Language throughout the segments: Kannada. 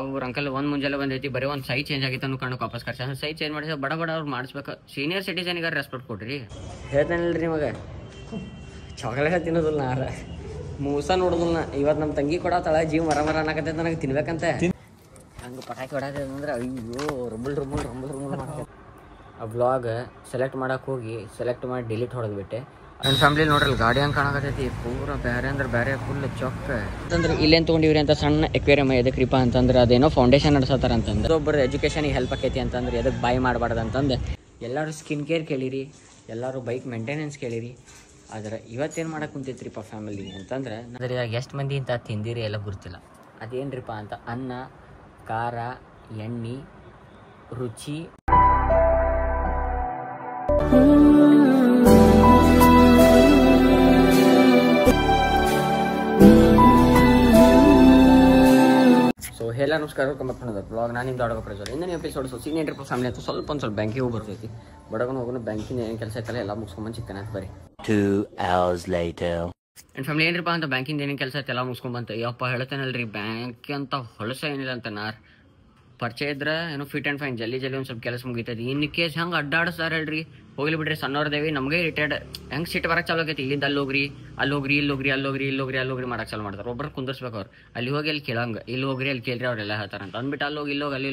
ಅವ್ರ ಅಂಕಲ್ ಒಂದು ಮುಂಜಾನೆ ಬಂದೈತಿ ಬರೀ ಒಂದು ಸೈ ಚೇಂಜ್ ಆಗಿತ್ತು ಅನ್ನೋ ಕಾರಣಕ್ಕೆ ವಾಪಸ್ ಕರ್ಸ ಸೈ ಚೇಂಜ್ ಮಾಡಿದ್ರೆ ಬಡ ಅವ್ರು ಮಾಡಿಸ್ಬೇಕು. ಸೀನಿಯರ್ ಸಿಟಿಸನ್ಗಾರ ರೆಸ್ಪೆಕ್ಟ್ ಕೊಡ್ರಿ. ಹೇಳ್ತಾನಿಲ್ರಿ ಮಗ ಚಾಕ್ಲೇಟ್ ತಿನ್ನೋದಿಲ್ಲ ನಾರ ಮೂಸ ನೋಡೋದಿಲ್ಲ. ಇವತ್ತು ನಮ್ಮ ತಂಗಿ ಕೊಡತ್ತಾಳ ಜೀವ ಮರ ಅನ್ನಕತ್ತೈತೆ ನನಗೆ ತಿನ್ಬೇಕಂತ. ಹಂಗೆ ಪಟಾಕಿ ಹೊಡೋದಂದ್ರೆ ಅಯ್ಯೋ ರುಂಬಲ್ ಮಾಡ್ತೈತೆ. ಆ ಬ್ಲಾಗ್ ಸೆಲೆಕ್ಟ್ ಮಾಡಕ್ಕೆ ಹೋಗಿ ಸೆಲೆಕ್ಟ್ ಮಾಡಿ ಡಿಲೀಟ್ ಹೊಡೆದ್ಬಿಟ್ಟೆ. ನನ್ನ ಫ್ಯಾಮಿಲಿ ನೋಡ್ರಿ ಗಾಡಿ ಹಂಗೆ ಕಾಣಕತ್ತೈತಿ ಪೂರ ಬೇರೆ ಅಂದ್ರೆ ಬೇರೆ ಫುಲ್ ಚೊಕ್ಕ ಅಂತಂದ್ರೆ ಇಲ್ಲೇನು ತೊಗೊಂಡಿವ್ರಿ ಅಂತ ಸಣ್ಣ ಎಕ್ವೇರಿಯಮ್ ಎದಕ್ರಿಪ ಅಂತಂದ್ರೆ ಅದೇನೋ ಫೌಂಡೇಶನ್ ನಡ್ಸತ್ತಾರ ಅಂತಂದ್ರೆ ಒಬ್ಬರು ಎಜುಕೇಷನಿಗೆ ಹೆಲ್ಪ್ ಆಕೈತಿ ಅಂತಂದ್ರೆ ಎದಕ್ಕೆ ಬಾಯ್ ಮಾಡಬಾರ್ದು ಅಂತಂದು ಎಲ್ಲರೂ ಸ್ಕಿನ್ ಕೇರ್ ಕೇಳಿರಿ, ಎಲ್ಲರೂ ಬೈಕ್ ಮೇಂಟೆನೆನ್ಸ್ ಕೇಳಿರಿ. ಆದ್ರೆ ಇವತ್ತೇನು ಮಾಡಕ್ಕೆ ಕುಂತೈತ್ರಿಪ್ಪ ಫ್ಯಾಮಿಲಿ ಅಂತಂದ್ರೆ ಅಂದ್ರೆ ಎಷ್ಟು ಮಂದಿ ಇಂತ ತಿಂದಿರಿ ಎಲ್ಲ ಗುರ್ತಿಲ್ಲ. ಅದೇನ್ರಿಪ್ಪ ಅಂತ ಅನ್ನ, ಖಾರ, ಎಣ್ಣೆ, ರುಚಿ. ಸೊ ಎಲ್ಲ ನಮಸ್ಕಾರ, welcome back to another blog. ನಾನು ನಿಮ್ಮ ದೊಡ್ಡ ಪ್ರಜ್ವಲ್. ಇಂದಿನ ಎಪಿಸೋಡ್ ಸೀನಿಯರ್ ಫ್ಯಾಮಿಲಿ ಅಂತ ಸ್ವಲ್ಪ ಬ್ಯಾಂಕಿಗೆ ಹೋಗಿ ಬರ್ತೈತಿ. ಬಡಗನ ಹೋಗೋಣ ಬ್ಯಾಂಕಿನ ಏನು ಕೆಲಸ ಐತಲ್ಲ ಎಲ್ಲ ಮುಗಿಸ್ಕೊಂಬಂದು ಚಿಕ್ಕನ ಅಂತ ಬರೀ 2 hours later. ನನ್ನ ಫ್ಯಾಮಿಲಿ ಏನ್ರಿಪ್ಪ ಅಂತ ಬ್ಯಾಂಕಿಂದ ಏನೇನು ಕೆಲಸ ಐತೆ ಎಲ್ಲ ಮುಗಿಸ್ಕೊಂಬಂತ. ಯಪ್ಪ ಹೇಳ್ತೇನಲ್ರಿ ಬ್ಯಾಂಕ್ ಅಂತ ಹೊಲಸ ಏನಿಲ್ಲ ಅಂತ ನಾರ್ ಪರಿಚಯ ಇದ್ರೆ ಏನೋ ಫಿಟ್ ಆ್ಯಂಡ್ ಫೈನ್ ಜಲ್ದಿ ಒಂದು ಸ್ವಲ್ಪ ಕೆಲಸ ಮುಗಿತೈತಿ. ಇನ್ ಕೇಸ್ ಹಂಗೆ ಅಡ್ಡಾಡಿಸ್ತಾರೆ ಹೇಳ್ರಿ, ಹೋಗ್ಲಿ ಬಿಡ್ರಿ ಸಣ್ಣವ್ರದೇವಿ ನಮಗೆ ರಿಟೈರ್ಡ್ ಹೆಂಗೆ ಸಿಟ್ಟು ಬರಕ್ಕೆ ಚಾಲು ಆಗೈತಿ. ಇಲ್ಲಿಂದ ಅಲ್ಲಿ ಹೋಗ್ರಿ ಮಾಡಕ್ಕೆ ಚಾಲು ಮಾಡ್ತಾರೆ. ಒಬ್ಬರು ಕುಂದರ್ಸ್ಬೇಕು ಅವ್ರು ಅಲ್ಲಿ ಹೋಗಿ ಅಲ್ಲಿ ಕೇಳಂಗೆ ಇಲ್ಲಿ ಹೋಗ್ರಿ ಅಲ್ಲಿ ಕೇಳ್ರಿ ಅವರೆಲ್ಲ ಹೇಳ್ತಾರಂತ ಅಂದ್ಬಿಟ್ಟು ಅಲ್ಲಿ ಹೋಗಿ ಅಲ್ಲಿ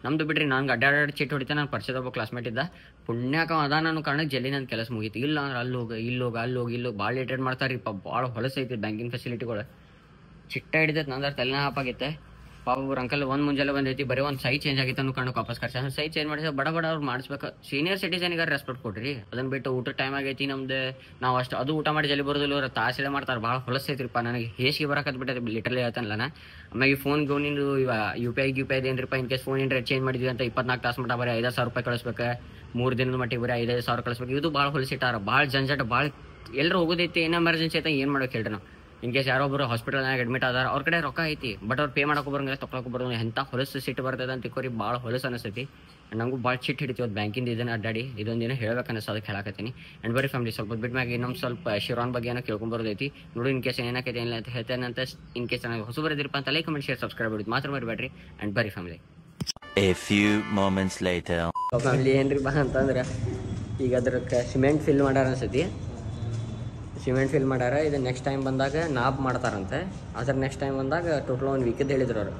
ನಮ್ದು ಬಿಡ್ರಿ. ನಂಗೆ ಅಡ್ಡಾಡಿ ಚಿಟ್ಟು ಹೊಡಿತೆ. ನಾನು ಪರಿಚಯದ ಒಬ್ಬ ಕ್ಲಾಸ್ಮೇಟ್ ಇದ್ದ ಪುಣ್ಯಾಕ ಅದ ನಾನು ಕಾರಣಕ್ಕೆ ಜಲ್ದಿ ನನ್ನ ಕೆಲಸ ಮುಗೀತು. ಇಲ್ಲ ಅಂದ್ರೆ ಅಲ್ಲಿ ಹೋಗಿ ಭಾಳ ರಿಟೈರ್ಡ್ ಮಾಡ್ತಾರಿಪ್ಪ. ಭಾಳ ಹೊಲಸೈತಿ ಬ್ಯಾಂಕಿಂಗ್ ಫೆಸಿಲಿಟಿಗಳು. ಚಿಟ್ಟ ಹಿಡಿದೈತೆ ನಂದ್ರೆ ತಲೆನ ಹಾಪಾಗೈತೆ. ಅವ್ರ ಅಂಕಲ್ ಒಂದು ಮುಂಜಾನೆ ಬಂದೈತಿ ಬರೀ ಒಂದು ಸೈ ಚೇಂಜ್ ಆಗಿತ್ತು ಅನ್ನೋ ಕಾರಣಕ್ಕೆ ವಾಪಸ್ ಕರ್ಸ ಸೈ ಚೇಂಜ್ ಮಾಡಿದ್ರೆ ಬಡ ಅವ್ರು ಮಾಡಿಸ್ಬೇಕು. ಸೀನಿಯರ್ ಸಿಟಿಸನ್ಗಾರ ರೆಸ್ಪೆಕ್ಟ್ ಕೊಡ್ರಿ. ಅದನ್ನ ಬಿಟ್ಟು ಊಟ ಟೈಮ್ ಆಗೈತಿ ನಮ್ದು, ನಾವು ಅಷ್ಟು ಅದು ಊಟ ಮಾಡಿ ಜಲ್ದಿ ಬರೋದಿಲ್ಲ. ಅವ್ರು ತಾಸೆಲ್ಲ ಮಾಡ್ತಾರೆ. ಭಾಳ ಹೊಲಸೈತ್ರಿಪ್ಪ. ನನಗೆ ಹೇಸಿಗೆ ಬರಕತ್ ಬಿಟ್ಟೈತೆ ಲಿಟರ್ಲಿ ಹೇಳ್ತಾನಲ್ಲ ನಾ. ಆಮೇಲೆ ಫೋನ್ ಗೋನಿಂದು ಯು ಪಿ ಐ ಏನ್ರಿಪ್ಪ ಇನ್ ಕೇಸ್ ಫೋನ್ ಏನ್ರ ಚೇಂಜ್ ಮಾಡಿದ್ವಿ ಅಂತ 24 ತಾಸು ಮಟ್ಟ ಬರೀ 5,000 ರೂಪಾಯಿ ಕಳಿಸ್ಬೇಕು. 3 ದಿನದ ಮಟ್ಟಿಗೆ ಬರೀ 5,000 ಕಳಿಸ್ಬೇಕು. ಇದು ಭಾಳ ಹೊಲಸಿಟ್ಟಾರ. ಭಾಳ ಜಂಜಾಟ. ಭಾಳ ಎಲ್ಲರೂ ಹೋಗೋದೈತಿ. ಏನು ಎಮರ್ಜೆನ್ಸಿ ಐತೆ ಏನು ಮಾಡೋಕೆ ಹೇಳ್ರಿ ನಾವು. ಇನ್ ಕೇಸ್ ಯಾರೊಬ್ಬರು ಹಾಸ್ಪಿಟಲ್ನಾಗ ಅಡ್ಮಿಟ್ ಆದಾರ ಅವ್ರ ಕಡೆ ರೊಕ್ಕ ಐತಿ ಬಟ್ ಅವ್ರು ಪೇ ಮಾಡೋಕೆ ಬರೋಂಗಿಲ್ಲ, ತೊಗೊಳಕ್ಕೆ ಬರೋಂಗಿಲ್ಲ. ಎಂಥ ಹೊಲಸು ಸಿಟ್ಟು ಬರ್ತದೆ ಅಂತ ತಿಕ್ಕೋರಿ. ಭಾಳ ಹೊಲಸು ಅನಿಸ್ತೈತಿ. ನಂಗೂ ಭಾಳ ಚಿಟ್ಟು ಹಿಡಿತೀವಿ ಅದು ಬ್ಯಾಂಕಿಂದ ಇದನ್ನು ಅಡ್ಡಾಡಿ. ಇದೊಂದಿನ ಹೇಳ್ಬೇಕು ಅನ್ನಿಸ್ತು, ಅದಕ್ಕೆ ಹೇಳಕತ್ತೀನಿ. ಆ್ಯಂಡ್ ಬರೀ ಫ್ಯಾಮಿಲಿ ಸ್ವಲ್ಪ ಬಿಟ್ಟು ಮ್ಯಾಗ ಇನ್ನೊಂದು ಸ್ವಲ್ಪ ಶಿರಾನ್ ಬಗ್ಗೆ ಏನೋ ಕೇಳ್ಕೊಂಬರೋದೈತಿ ನೋಡಿ. ಇನ್ ಕೇಸ್ ಏನಾಕೈತೆ ಏನಿಲ್ಲ ಅಂತ ಹೇಳ್ತೇನೆ ಅಂತ. ಇನ್ ಕೇಸ್ ನನಗೆ ಹೊಸ ಬರೋದಿರಪ್ಪ ಅಂತ ಲೈಕ್ ಕಮೆಂಟ್ ಶೇರ್ ಸಬ್ಸ್ಕ್ರೈಬ್ ಮಾಡೋದು ಮಾತ್ರ ಮರಿಬೇಡ್ರಿ. ಆ್ಯಂಡ್ ಬರೀ family A few moments later. Family ಏನ್ರಿ ಬಾ ಅಂತಂದ್ರೆ ಈಗ ಅದ್ರಕ್ಕೆ ಸಿಮೆಂಟ್ ಫಿಲ್ ಮಾಡ್ಯಾರ ಅನ್ಸತಿ. ಸಿಮೆಂಟ್ ಫಿಲ್ ಮಾಡ್ಯಾರ. ಇದು ನೆಕ್ಸ್ಟ್ ಟೈಮ್ ಬಂದಾಗ ನಾಪ್ ಮಾಡ್ತಾರಂತೆ. ಅದ್ರ ನೆಕ್ಸ್ಟ್ ಟೈಮ್ ಬಂದಾಗ ಟೋಟಲ್ 1 ವೀಕದ್ದು ಹೇಳಿದ್ರು ಅವರು.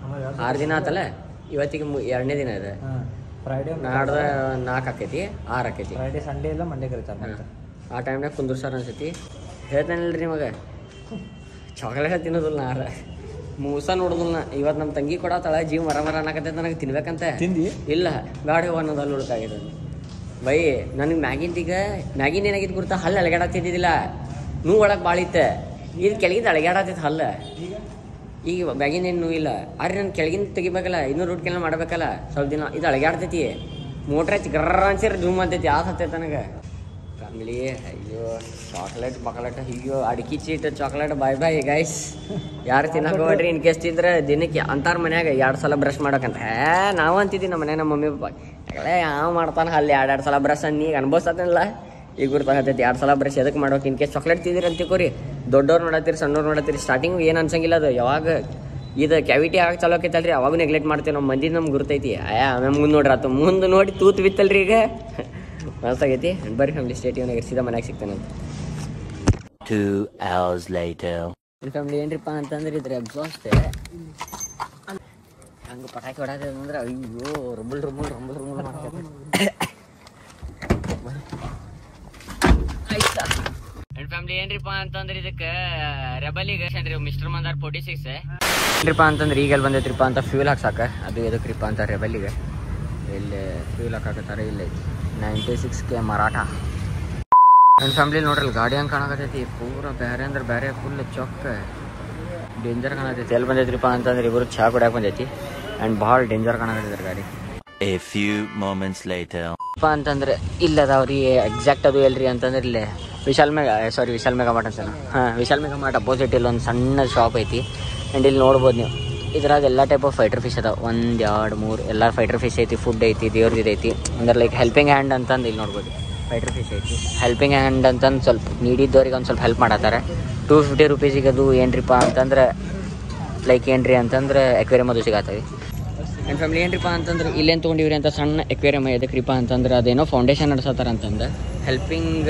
6 ದಿನ ಆತಲ್ಲ, ಇವತ್ತಿಗೆ 2ನೇ ದಿನ ಇದೆ. ಫ್ರೈಡೇ ನಾಡ್ದ 4 ಆಕೈತಿ, 6 ಆಕೈತಿ. ಫ್ರೈಡೇ ಸಂಡೇ ಇಲ್ಲ ಮಂಡೇ ಕರೀತಾರೆ. ಆ ಟೈಮ್ನಾಗ ಕುಂದ್ರಸಾರ ಅನ್ಸತಿ. ಹೇಳ್ತಾನಿಲ್ರಿ ಮಗ ಚಾಕ್ಲೇಟ್ ತಿನ್ನೋದಿಲ್ಲ ನಾರ ಮೂಸ ನೋಡೋದಿಲ್ಲ. ಇವತ್ತು ನಮ್ಮ ತಂಗಿ ಕೊಡತ್ತಾಳ ಜೀವ ಮರ ಅನ್ನಕತ್ತೈತೆ ನನಗೆ ತಿನ್ಬೇಕಂತ. ತಿಂದಿ ಇಲ್ಲ ಗಾಡಿ ಅನ್ನೋದು ಅಲ್ಲಿ ಹುಡುಕಾಗಿದೆ ಬೈ. ನನಗೆ ಮ್ಯಾಗಿಂದ ಏನಾಗಿದ್ದು ಗುರ್ತಾ ಹಲ್ಲು ಅಲಗಾಡತ್ತಿದ್ದಿಲ್ಲ. ನೋವು ಒಳಗೆ ಭಾಳ ಇತ್ತು. ಇದು ಕೆಳಗಿಂದ ಅಳಗಾಡತ್ತೈತೆ ಹಲ್ಲು. ಈಗ ಮ್ಯಾಗಿಂದ ಏನು ನೋವಿಲ್ಲ. ಆದ್ರೆ ನಾನು ಕೆಳಗಿಂದ ತೆಗಿಬೇಕಲ್ಲ, ಇನ್ನೂ ರೂಟ್ ಕೆಲ ಮಾಡಬೇಕಲ್ಲ ಸ್ವಲ್ಪ ದಿನ. ಇದು ಅಳಗಾಡ್ತೈತಿ. ಮೋಟ್ರ್ ಹಚ್ಚಿ ಗರ್ರ ಅನ್ಸಿರ ಝೂಮ್ ಅಂತೈತಿ. ಯಾವ್ದು ಹತ್ತೈತೆ ನನಗೆ ಫ್ಯಾಮಿಲಿ. ಅಯ್ಯೋ ಚಾಕ್ಲೇಟ್ ಅಯ್ಯೋ ಅಡಿಕೆ ಚೀಟ್ ಚಾಕ್ಲೇಟ್ ಬಾಯ್ ಗೈಸ್. ಯಾರು ತಿನ್ನಕೋಬೇಡ್ರಿ. ಇನ್ ಕೇಸ್ ತಿಂದ್ರೆ ದಿನಕ್ಕೆ ಅಂತಾರ ಮನ್ಯಾಗ 2 ಸಲ ಬ್ರಷ್ ಮಾಡೋಕಂತ. ನಾವು ಅಂತಿದ್ವಿ ನಮ್ಮ ಮನೆ ನಮ್ಮ ಮಮ್ಮಿ ಪಾಪ ಯಾವ ಮಾಡ್ತಾನೆ ಅಲ್ಲಿ 2 ಸಲ ಬ್ರಷ್ ಅನ್ನಿ ಈಗ ಅನ್ಭವಿಸ್ತಲ್ಲ. ಈಗ ಗುರ್ತಾಗತ್ತೈತಿ 2 ಸಲ ಬ್ರಷ್ ಎದಕ್ಕೆ ಮಾಡೋಕೆ. ಇನ್ ಕೇಸ್ ಚಾಕ್ಲೇಟ್ ತಿಂದಿರಿ ಅಂತ ತಿಳ್ಕೊರಿ. ದೊಡ್ಡವ್ರು ನೋಡತ್ತೀರಿ ಸಣ್ಣವ್ರು ನೋಡತ್ತೀರಿ. ಸ್ಟಾರ್ಟಿಂಗ್ ಏನು ಅನ್ಸಂಗಿಲ್ಲ. ಅದು ಯಾವಾಗ ಇದು ಕ್ಯಾವಿಟಿ ಆಗಿ ಚಾಲೋ ಆಕೈತಲ್ರಿ ಅವಾಗ ನೆಗ್ಲೆಕ್ಟ್ ಮಾಡ್ತೀವಿ. ನಮ್ಮ ಮಂದಿ ನಮ್ಗೆ ಗುರ್ತೈತಿ. ಆಮೇಲೆ ಮುಂದೆ ನೋಡ್ರಿ ಆತು ಮುಂದೆ ನೋಡಿ ತೂತು ಬಿತ್ತಲ್ರಿ ಈಗ ಮನಸ್ಸಾಗೈತಿ. ಬರೀ ಫ್ಯಾಮಿಲಿ ಸ್ಟೇಟಿವ್ನಾಗ ಸೀದಾ ಮನ್ಯಾಗ ಸಿಗ್ತಾನೆ ಅಂತ. 2 hours later. ಫ್ಯಾಮಿಲಿ ಏನ್ರಿಪ್ಪ ಅಂತಂದ್ರೆ ಇದ್ರ ಎಕ್ಸಾಸ್ಟ್ ಹಂಗೆ ಪಟಾಕಿ ಹೊಡೋದಂದ್ರೆ ಅಯ್ಯೋ ರುಂಬಲ್ ಮಾಡ್ತಾರೆ. ಆಯ್ತಾ ಫ್ಯಾಮಿಲಿ ಏನ್ರಿಪ್ಪ ಅಂತಂದ್ರೆ ಇದಕ್ಕೆ ರೆಬಲಿಗೆ ಮಿಸ್ಟರ್ ಮಂದಾರ್ 46 ಏನ್ರಿಪ್ಪ ಅಂತಂದ್ರೆ ಈಗೆಲ್ಲಿ ಬಂದೈತ್ರಿಪ್ಪ ಅಂತ ಫ್ಯೂಲ್ ಹಾಕ್ಸಾಕ. ಅದು ಎದಕ್ರಿಪ್ಪ ಅಂತ ರೆಬಲಿಗೆ ಇಲ್ಲಿ ಫ್ಯೂಲ್ ಹಾಕಾಕತ್ತಾರೆ. ಇಲ್ಲಿ 96K ಮರಾಠ. ನನ್ನ ಫ್ಯಾಮಿಲಿ ನೋಡ್ರಿ ಗಾಡಿ ಹಂಗೆ ಕಾಣಕತ್ತೈತಿ ಪೂರ ಬೇರೆ ಅಂದ್ರೆ ಬೇರೆ ಫುಲ್ ಚೊಕ್ಕ ಡೇಂಜರ್ ಕಾಣತೈತಿ. ಎಲ್ಲಿ ಬಂದೈತ್ರಿಪ್ಪ ಅಂತಂದ್ರೆ ಇಬ್ಬರು ಚಹಾ ಕುಡಿಯಕ್ಕೆ ಬಂದೈತಿ. ಆ್ಯಂಡ್ ಭಾಳ ಡೇಂಜರ್ ಕಾಣಕತ್ತೈತ್ರಿ ಗಾಡಿ. A few moments later. ಅಂತಂದ್ರೆ ಇಲ್ಲದವ್ರಿ ಎಕ್ಸಾಕ್ಟ್ ಅದು ಎಲ್ರಿ ಅಂತಂದ್ರೆ ಇಲ್ಲೇ ವಿಶಾಲ್ ಮೆಗಾ ಮಾರ್ಟ್ ಅಂತ. ವಿಶಾಲ್ ಮೆಗಾ ಮಾರ್ಟ್ ಅಪೋಸಿಟ್ ಇಲ್ಲಿ ಒಂದು ಸಣ್ಣ ಶಾಪ್ ಐತಿ. ಆ್ಯಂಡ್ ಇಲ್ಲಿ ನೋಡ್ಬೋದು ನೀವು ಇದ್ರಾಗ ಎಲ್ಲ ಟೈಪ್ ಆಫ್ ಫೈಟರ್ ಫಿಶ್ ಅದಾವ. 1 2 3 ಎಲ್ಲ ಫೈಟರ್ ಫಿಶ್ ಐತಿ. ಫುಡ್ ಐತಿ, ದೇವ್ರದ್ದು ಐತಿ. ಅಂದ್ರೆ ಲೈಕ್ ಹೆಲ್ಪಿಂಗ್ ಹ್ಯಾಂಡ್ ಅಂತಂದು ಇಲ್ಲಿ ನೋಡ್ಬೋದು ಫೈಟರ್ ಫಿಶ್ ಐತಿ. ಹೆಲ್ಪಿಂಗ್ ಹ್ಯಾಂಡ್ ಅಂತಂದು ಸ್ವಲ್ಪ ನೀಡಿದ್ದವ್ರಿಗೆ ಒಂದು ಸ್ವಲ್ಪ ಹೆಲ್ಪ್ ಮಾಡತ್ತಾರೆ. 250 ರೂಪೀಸಿಗೆ ಅದು ಏನ್ರಿಪ್ಪ ಅಂತಂದ್ರೆ ಲೈಕ್ ಏನ್ರಿ ಅಂತಂದ್ರೆ ಎಕ್ವೇರಿಯಮ್ ಅದು ಸಿಗತ್ತವಿ. ನನ್ನ ಫ್ಯಾಮಿಲಿ ಏನ್ರಿಪ್ಪ ಅಂತಂದ್ರೆ ಇಲ್ಲೇನು ತೊಗೊಂಡಿವ್ರಿ ಅಂತ ಸಣ್ಣ ಎಕ್ವೇರಿಯಮ್ ಎದಕ್ರಿಪ್ಪ ಅಂತಂದ್ರೆ ಅದೇನೋ ಫೌಂಡೇಶನ್ ನಡ್ಸತ್ತಾರ ಅಂತಂದು ಹೆಲ್ಪಿಂಗ್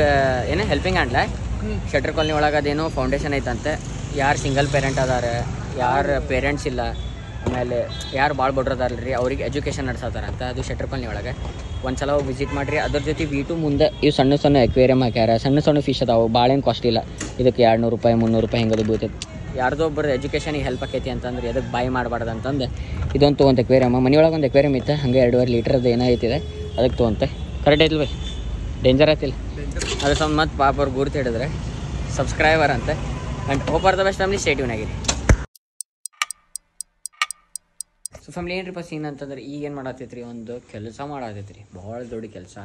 ಹ್ಯಾಂಡ್ಲ ಶೆಟ್ರ್ ಕಾಲನಿ ಒಳಗೆ ಅದೇನೋ ಫೌಂಡೇಶನ್ ಐತಂತೆ. ಯಾರು ಸಿಂಗಲ್ ಪೇರೆಂಟ್ ಅದಾರ, ಯಾರು ಪೇರೆಂಟ್ಸ್ ಇಲ್ಲ, ಆಮೇಲೆ ಯಾರು ಭಾಳ ಬಡ್ರದಾರಲ್ರಿ ಅವ್ರಿಗೆ ಎಜುಕೇಷನ್ ನಡ್ಸತ್ತಾರಂತ. ಅದು ಶೆಟ್ರ್ ಕಾಲನಿ ಒಳಗೆ ಒಂದು ಸಲ ಹೋಗಿ ವಿಸಿಟ್ ಮಾಡಿರಿ. ಅದ್ರ ಜೊತೆ V2 ಮುಂದೆ ಇವು ಸಣ್ಣ ಸಣ್ಣ ಎಕ್ವೇರಿಯಮ್ ಹಾಕ್ಯಾರ. ಸಣ್ಣ ಫಿಶ್ ಅದಾವೆ, ಭಾಳೇನು ಕಾಸ್ಟ್ ಇಲ್ಲ. ಇದಕ್ಕೆ 200 ರೂಪಾಯಿ 300 ರೂಪಾಯಿ ಹಿಂಗದು ಬೀಳ್ತೈತೆ. ಯಾರ್ದೋ ಒಬ್ಬರು ಎಜುಕೇಷನಿಗೆ ಹೆಲ್ಪ್ ಆಕೈತಿ ಅಂತಂದ್ರೆ ಎದಕ್ಕೆ ಬಾಯ್ ಮಾಡಬಾರ್ದು ಅಂತಂದು ಇದೊಂದು ತೊಗೊಂತ ಎಕ್ವೇರಿಯಮ್. ಮನೆಯೊಳಗೆ ಒಂದು ಎಕ್ವೇರಿಯಮ್ ಇತ್ತು, ಹಂಗೆ 2.5 ಲೀಟ್ರದ್ದು ಏನೋ ಐತಿದೆ ಅದಕ್ಕೆ ತೊಗೊಂತೆ. ಕರೆಕ್ಟ್ ಐತಿಲ್ಲ ಬೈ, ಡೇಂಜರ್ ಐತಿಲ್ಲ. ಅದ್ರ ಸಂಬಂಧ ಮತ್ತು ಪಾಪ ಅವ್ರು ಗುರ್ತು ಹಿಡಿದ್ರೆ ಸಬ್ಸ್ಕ್ರೈಬರ್ ಅಂತ. And hope are the best family, stay tune ಆಗಿರಿ. ಸೊ ಫ್ಯಾಮಿಲಿ ಏನ್ರಿಪ್ಪ ಸೀನ್ ಅಂತಂದ್ರೆ ಈಗ ಏನು ಮಾಡತ್ತೈತ್ರಿ, ಒಂದು ಕೆಲಸ ಮಾಡತ್ತೈತ್ರಿ, ಭಾಳ ದೊಡ್ಡ ಕೆಲಸ.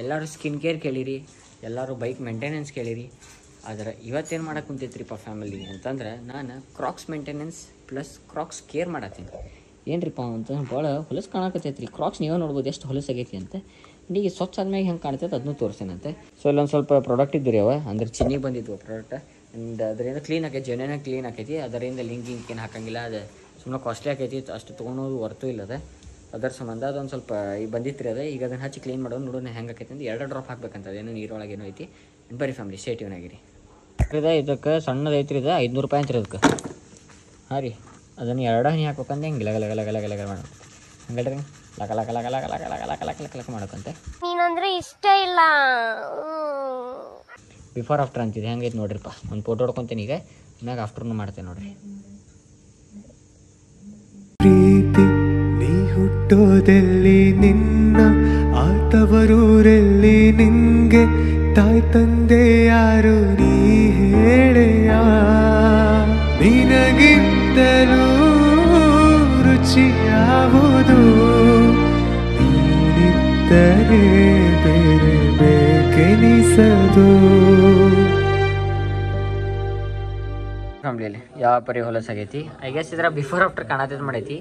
ಎಲ್ಲರೂ ಸ್ಕಿನ್ ಕೇರ್ ಕೇಳಿರಿ, ಎಲ್ಲರೂ ಬೈಕ್ ಮೇಂಟೆನೆನ್ಸ್ ಕೇಳಿರಿ. ಆದರೆ ಇವತ್ತೇನು ಮಾಡಕ್ಕೆ ಕುಂತೈತ್ರಿಪ್ಪ ಫ್ಯಾಮಿಲಿ ಅಂತಂದ್ರೆ ನಾನು ಕ್ರಾಕ್ಸ್ ಮೇಂಟೆನೆನ್ಸ್ ಪ್ಲಸ್ ಕ್ರಾಕ್ಸ್ ಕೇರ್ ಮಾಡತ್ತೀನಿ. ಏನ್ರಿಪ್ಪ ಅಂತಂದ್ರೆ ಭಾಳ ಹೊಲಸು ಕಾಣಕತ್ತೈತ್ರಿ. ಕ್ರಾಕ್ಸ್ ನೀವೇ ನೋಡ್ಬೋದು ಎಷ್ಟು ಹೊಲಸಾಗೈತಿ ಅಂತ. ಈಗ ಸ್ವಚ್ಛ ಆದ್ಮೇಲೆ ಹೆಂಗೆ ಕಾಣ್ತೈತೆ ಅದನ್ನೂ ತೋರಿಸ್ತೇನಂತೆ. ಸೊ ಇಲ್ಲೊಂದು ಸ್ವಲ್ಪ ಪ್ರಾಡಕ್ಟ್ ಇದ್ದು ರೀ ಅವ, ಅಂದ್ರೆ ಚಿನ್ನಿಗೆ ಬಂದಿದ್ವು ಪ್ರಾಡಕ್ಟ್. ಆ್ಯಂಡ್ ಅದರಿಂದ ಕ್ಲೀನ್ ಆಕೈತಿ, ಜೆನ್ಯೂನ್ ಕ್ಲೀನ್ ಆಕೈತಿ. ಅದರಿಂದ ಲಿಂಕ್ ಏನು ಹಾಕಂಗಿಲ್ಲ, ಅದು ಸುಮ್ಮನೆ ಕಾಸ್ಟ್ಲಿ ಆಕೈತಿ, ಅಷ್ಟು ತೊಗೊಳೋದು ವರ್ತು ಇಲ್ಲದೆ. ಅದರ ಸಂಬಂಧ ಅದೊಂದು ಸ್ವಲ್ಪ ಈಗ ಬಂದಿತ್ತು ರೀ ಅದು. ಈಗ ಅದನ್ನು ಹಚ್ಚಿ ಕ್ಲೀನ್ ಮಾಡೋದು ನೋಡೋಣ ಹೆಂಗೆ ಆಕೈತಿ ಅಂತ. 2 ಡ್ರಾಪ್ ಹಾಕ್ಬೇಕಂತ, ಅದೇನೋ ನೀರೊಳಗೆ ಏನೋ ಐತಿ. ಬರೀ ಫ್ಯಾಮಿಲಿ ಸ್ಟೇ ಟ್ಯೂನ್ ಆಗಿರಿ. ಇದಕ್ಕೆ ಸಣ್ಣದು ಐತ್ರಿ, ಇದು 500 ರೂಪಾಯಿ ಅಂತ್ರಿ ಅದಕ್ಕೆ. ಹಾಂ ರೀ, ಅದನ್ನು 2 ಹನಿ ಹಾಕ್ಬೇಕಂದ್ರೆ ಹೆಂಗೆ ಗಲ ಗಲ ಗಲ ಗಲ ಗಲ ಮಾಡೋದು ಹಂಗಲ್ರಿ, ಲಕ ಲಕ ಲಕ ಲಕ ಲಕ ಲಕ ಲಕ ಲಕ ಲಕ ಲಕ ಮಾಡೋಕಂತೆ. ನೀನಂದ್ರೆ ಇಷ್ಟ ಇಲ್ಲ. ಬಿಫೋರ್ ಆಫ್ಟರ್ ಅಂತಿದೆ, ಹೆಂಗೈತೆ ನೋಡ್ರಿಪ್ಪ. ಒಂದು ಫೋಟೋ ಹೊಡ್ಕೊತೀನಿ ಈಗ, ಮ್ಯಾಗ ಆಫ್ಟರ್ನೂ ಮಾಡ್ತೇನೆ ನೋಡ್ರಿ. ಪ್ರೀತಿ ನೀ ಹುಟ್ಟೋದೆಲ್ಲಿ, ನಿನ್ನ ಆತವರೂರೆಲ್ಲಿ, ನಿನ್ಗೆ ತಾಯಿ ತಂದೆ ಯಾರು ನೀ ಹೇಳೆಯ, ನಿನಗಿಂತಲೂ ರುಚಿ ಯಾವುದು, ನೀನಿದ್ದರೆ ಬೇರೆ ಬೇಕೆನಿಸದು. ಫ್ಯಾಮ್ಲಿಯಲ್ಲಿ ಯಾವ ಪರಿ ಹೊಲಸಾಗೈತಿ. ಐ ಗೆಸ್ ಇದ್ರ ಬಿಫೋರ್ ಆಫ್ಟರ್ ಕಾಣತೈತೆ ಮಾಡೈತಿ.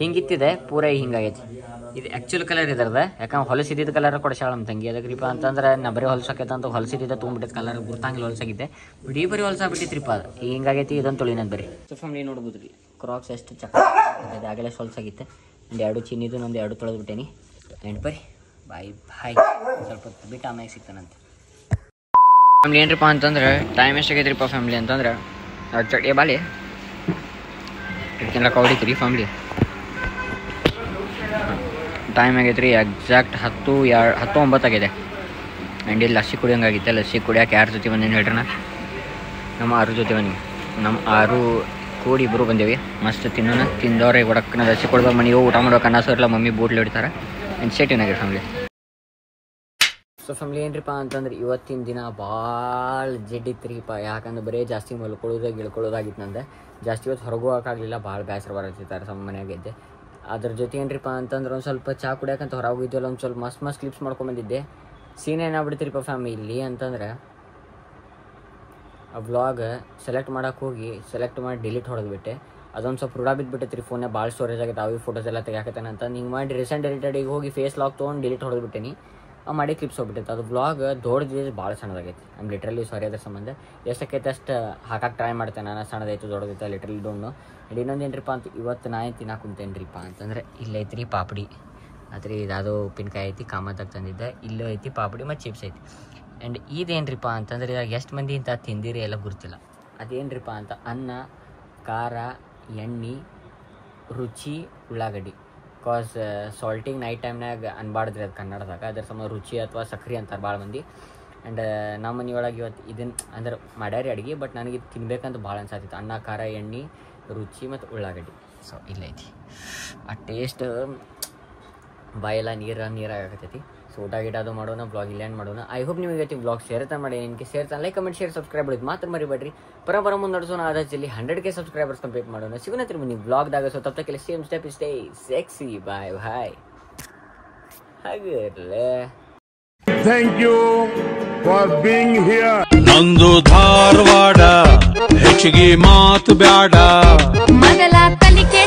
ಹಿಂಗಿತ್ತಿದೆ ಪೂರ ಹಿಂಗಾಗೈತಿ. ಇದು ಆ್ಯಕ್ಚುಲ್ ಕಲರ್ ಇದ್ರದ, ಯಾಕಂದ್ರೆ ಹೊಲಸಿದ್ದ ಕಲರ್ ಕೊಡ್ಸಾಳ ನಮ್ಮ ತಂಗಿ. ಅದಕ್ರಿಪ್ಪ ಅಂತಂದ್ರೆ ನಾ ಬರೀ ಹೊಲಸಾಕೈತೆ ಅಂತ ಹೊಲಸಿದ್ದ ತೊಗೊಂಡ್ಬಿಟ್ಟೈತೆ ಕಲರ್, ಗುರ್ತಾಂಗಿಲ್ಲ ಹೊಲಸಾಗಿದ್ದೆ. ಬಟ್ ಈ ಬರೀ ಹೊಲಸಾಗ್ಬಿಟ್ಟಿತ್ರಿಪ್ಪ ಅದು. ಹಿಂಗಾಗೈತಿ, ಇದೊಂದು ತೊಳಿನಂತ ಬರೀ. ಸೊ ಫ್ಯಾಮ್ಲಿ ನೋಡ್ಬೋದು ರೀ, ಕ್ರಾಕ್ಸ್ ಎಷ್ಟು ಚಕ್ಕ ಆಗಲೇ ಹೊಲಸಾಗಿತ್ತೆ. ಒಂದು 2 ಚಿನ್ನಿದು, ಒಂದು 2 ತೊಳೆದ್ಬಿಟ್ಟೇನಿ. ಆ್ಯಂಡ್ ಬರೀ ಬಾಯ್ ಬಾಯ್, ಸ್ವಲ್ಪ ಬಿಟ್ಟು ಆಮ್ಯಾಗ ಸಿಗ್ತಾನಂತೆ. ಫ್ಯಾಮ್ಲಿ ಏನ್ರಿಪ್ಪ ಅಂತಂದ್ರೆ ಟೈಮ್ ಎಷ್ಟಾಗೈತ್ರಿಪ್ಪ ಫ್ಯಾಮ್ಲಿ ಅಂತಂದ್ರೆ ಚಟ್ಟಿ ಬಾಲಿ ಇದಕ್ಕೆಲ್ಲ ಕೌಡಿತ್ರಿ ಫ್ಯಾಮ್ಲಿ. ಟೈಮ್ ಆಗೈತ್ರಿ ಎಕ್ಸಾಕ್ಟ್ 10:09 ಆಗಿದೆ. ಆ್ಯಂಡ್ ಇಲ್ಲಿ ಲಸ್ಸಿ ಕುಡಿಯೋಂಗಾಗಿತ್ತೆ. ಲಸ್ಸಿ ಕುಡಿಯೋಕೆ 2 ಜೊತೆ ಬಂದೇನು ಹೇಳ್ರಿ, ನಮ್ಮ 6 ಜೊತೆ ಬಂದ್ವಿ. ನಮ್ಮ 6 ಕೂಡಿ ಇಬ್ಬರು ಬಂದೇವಿ. ಮಸ್ತ್ ತಿನ್ನೋಣ, ತಿಂದವ್ರೆ ಒಡಕ್ಕೆ ಲಸ್ಸಿ ಕೊಡ್ಬೇಕು, ಮನೆಗೆ ಊಟ ಮಾಡ್ಬೇಕು ಅನ್ನೋಸೋರಿಲ್ಲ. ಮಮ್ಮಿ ಬೂಟ್ಲಿ ಹೊಡಿತಾರೆ. ಆ್ಯಂಡ್ ಸ್ಟೇಟಿವ್ ಆಗಿದೆ ಫ್ಯಾಮ್ಲಿ. ಸೊ ಫ್ಯಾಮ್ಲಿ ಏನ್ರಿಪ್ಪ ಅಂತಂದ್ರೆ ಇವತ್ತಿನ ದಿನ ಭಾಳ ಜಡ್ಡಿತ್ರಿಪ್ಪ. ಯಾಕಂದ್ರೆ ಬರೀ ಜಾಸ್ತಿ ಗಿಳ್ಕೊಳ್ಳೋದಾಗಿತ್ತು ನಂದು. ಜಾಸ್ತಿ ಇವತ್ತು ಹೊರಗೆ ಹೋಗೋಕ್ಕಾಗಲಿಲ್ಲ, ಭಾಳ ಬೇಸರ ಬರತ್ತಿತ್ತಾರೆ ಸಮ ಮನೆಯಾಗಿದ್ದೆ. ಅದ್ರ ಜೊತೆ ಏನ್ರಿಪ್ಪ ಅಂತಂದ್ರೆ ಒಂದು ಸ್ವಲ್ಪ ಚಾ ಕುಡಿಯೋಕಂತ ಹೊರಗೆ ಹೋಗಿದ್ವಲ್ಲ, ಒಂದು ಸ್ವಲ್ಪ ಮಸ್ತ್ ಕ್ಲಿಪ್ಸ್ ಮಾಡ್ಕೊಂಬಂದಿದ್ದೆ. ಸೀನ್ ಏನಾಗ್ಬಿಡ್ತೀರಿಪ್ಪ ಫ್ಯಾಮಿಲಿ ಅಂತಂದ್ರೆ ಆ ವ್ಲಾಗ್ ಸೆಲೆಕ್ಟ್ ಮಾಡೋಕೆ ಹೋಗಿ ಸೆಲೆಕ್ಟ್ ಮಾಡಿ ಡಿಲೀಟ್ ಹೊಡೆದ್ಬಿಟ್ಟೆ. ಅದೊಂದು ಸ್ವಲ್ಪ ರೂಢ ಬಿದ್ದುಬಿಟ್ಟೈತ್ರಿ ಫೋನೇ, ಭಾಳ ಸ್ಟೋರೇಜ್ ಆಗೈತೆ. ಅವು ಫೋಟೋಸ್ ಎಲ್ಲ ತೆಗಿಯಾಕತ್ತಾನೆ ಅಂತ ಹಿಂಗೆ ಮಾಡಿ ರೀಸೆಂಟ್ ಡಿಲೀಟೆಡಿಗೆ ಹೋಗಿ ಫೇಸ್ ಲಾಕ್ ತೊಗೊಂಡು ಡಿಲೀಟ್ ಹೊಡೆದ್ಬಿಟ್ಟೇನಿ. ಮಾಡಿ ಕ್ಲಿಪ್ಸ್ ಹೋಗ್ಬಿಟ್ಟೈತೆ. ಅದು ವ್ಲಾಗ್ ದೊಡ್ಡದು ಭಾಳ ಸಣ್ಣದಾಗೈತಿ. ಐಮ್ ಲಿಟ್ರಲಿ ಸಾರಿ ಅದ್ರ ಸಂಬಂಧ. ಎಷ್ಟಕ್ಕೈತೆ ಅಷ್ಟು ಹಾಕಕ್ಕೆ ಟ್ರೈ ಮಾಡ್ತೇನೆ ನಾನು. ಸಣ್ಣದೈತು ದೊಡ್ಡದೈತೆ ಲಿಟ್ರಲಿ ಡೋಂಡು. ಆ್ಯಂಡ್ ಇನ್ನೊಂದು ಏನ್ರಿಪ್ಪ ಅಂತ ಇವತ್ತು ನಾ ಏನು ತಿನ್ನಕ್ಕೆ ಕುಂತೇನ್ರಿಪ್ಪ ಅಂತಂದ್ರೆ ಇಲ್ಲೈತ್ರಿ ಪಾಪಡಿ. ಅದ್ರಿ ಇದಾದೋ ಉಪ್ಪಿನಕಾಯಿ ಐತಿ, ಕಾಮದಾಗ ತಂದಿದ್ದೆ. ಇಲ್ಲೂ ಐತಿ ಪಾಪಡಿ ಮತ್ತು ಚಿಪ್ಸ್ ಐತಿ. ಆ್ಯಂಡ್ ಇದೇನ್ರಿಪ್ಪ ಅಂತಂದ್ರೆ ಇವಾಗ ಎಷ್ಟು ಮಂದಿ ಇಂಥ ತಿಂದಿರಿ ಎಲ್ಲ ಗುರ್ತಿಲ್ಲ. ಅದೇನ್ರಿಪ್ಪ ಅಂತ ಅನ್ನ, ಖಾರ, ಎಣ್ಣೆ, ರುಚಿ, ಉಳ್ಳಾಗಡ್ಡಿ. ಬಿಕಾಸ್ ಸಾಲ್ಟಿಂಗ್ ನೈಟ್ ಟೈಮ್ನಾಗ ಅನ್ಬಾರ್ದ್ರಿ ಅದು ಕನ್ನಡದಾಗ. ಅದ್ರ ಸಂಬಂಧ ರುಚಿ ಅಥವಾ ಸಕ್ರೆ ಅಂತಾರೆ ಭಾಳ ಮಂದಿ. ಆ್ಯಂಡ್ ನಮ್ಮ ಮನೆಯೊಳಗೆ ಇವತ್ತು ಇದನ್ನು ಅಂದ್ರೆ ಮಾಡ್ಯಾರಿ ಅಡುಗೆ. ಬಟ್ ನನಗೆ ಇದು ತಿನ್ಬೇಕಂತ ಭಾಳ ಅನ್ಸಾತಿತ್ತು. ಅನ್ನ, ಖಾರ, ಎಣ್ಣೆ, ರುಚಿ ಮತ್ತು ಉಳ್ಳಾಗಡ್ಡಿ. ಸೊ ಇಲ್ಲೈತಿ ಆ ಟೇಸ್ಟ್, ಬಾಯೆಲ್ಲ ನೀರಾಗತ್ತೈತಿ. ಸೊ ಊಟ ಗಿಟ ಅದು ಮಾಡೋಣ, ಬ್ಲಾಗ್ ಇಲ್ಲೇನು ಮಾಡೋಣ. ಐ ಹೋಪ್ ನಿಮಗೆ ಇವತ್ತು ಬ್ಲಾಗ್ ಶೇರ್ ಮಾಡಿ. ನಿಮಗೆ share like, comment, share, subscribe ಮಾಡೋದು ಮಾತ್ರ ಮರಿಬೇಡ್ರಿ. ಪರ ಮುಂದೆ ನಡೆಸೋಣ. ಆದಲ್ಲಿ 100K ಸಬ್ಸ್ಕ್ರೈಬರ್ಸ್ ಕಂಪ್ಲೀಟ್ ಮಾಡೋಣ. ಸಿಗೋಣ ನೀವು ಬ್ಲಾಗ್ದಾಗ. ಸೊ ತಪ್ಪಕ್ಕೆ same step stay sexy. Bye bye. ಹಾಗಿರಲೇ. Thank you for being here. ನಂದು ಧಾರವಾಡ, ಹೆಚ್ಚಿಗೆ ಮಾತು ಬ್ಯಾಡ. ಮೊದಲ ಕಲಿಕೆ